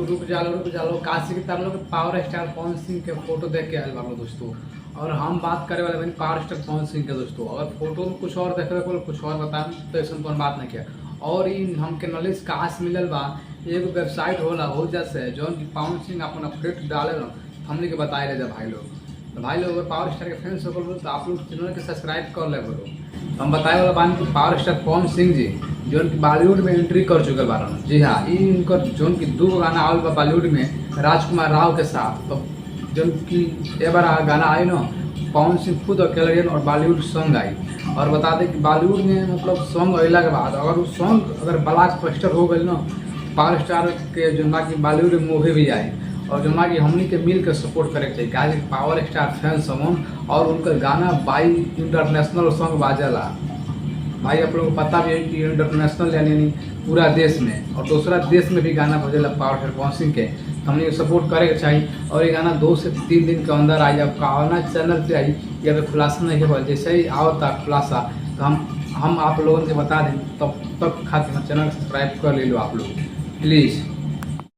रुक जालो काशी के तार लोग पावर स्टार पवन सिंह के फोटो देख के आयल बालो दोस्तों। और हम बात करे वाले बनी पावर स्टार पवन सिंह के दोस्तों। अगर फोटो में कुछ और देखे को कुछ और बताएं तो ऐसा कोई बात नहीं किया। और इन हमके नॉलेज कहाँ से मिलल बा, एगो वेबसाइट होला हो जैसे जौन की पवन सिंह अपन अपडेट डाले ना हमने के बताए रहे भाई लोग। तो भाई लोग अगर पावर स्टार के फैंस हो तो आप लोग चैनल के सब्सक्राइब कर ले बोलो। हम बताए वाला बानी कि पावर स्टार पवन सिंह जी जौन की बॉलीवुड में एंट्री कर चुके बारन। जी हाँ, इनकर जौन की 2 गाना आवल बा बॉलीवुड में राजकुमार राव के साथ। तो जौन की ए बार गाना आई ना पवन सिंह खुद अकेले और बॉलीवुड सॉन्ग आई। और बता दें कि बॉलीवुड में मतलब सॉन्ग अला के बाद अगर वो सॉन्ग अगर ब्लॉकबस्टर हो गई ना पावर स्टार के जो ना कि बॉलीवुड में मूवी भी आई। और जो ना कि हमनी के मिल के सपोर्ट करे चाहिए क्या पावर स्टार फैंस समून। और उनका गाना बाई इंटरनेशनल सॉन्ग बाजेला भाई आप लोगों को पता भी है कि इंटरनेशनल यानी पूरा देश में और दूसरा देश में भी गाना बजेला पावर स्टार पवन सिंह के। तो हमने सपोर्ट करे के चाहिए। और ये गाना 2 से 3 दिन के अंदर आई। अब कहना चैनल पे आई या फिर खुलासा नहीं है जैसे ही आवता खुलासा तो हम आप लोगों से बता दें तब खातिर चैनल सब्सक्राइब कर ले लो आप लोग प्लीज़।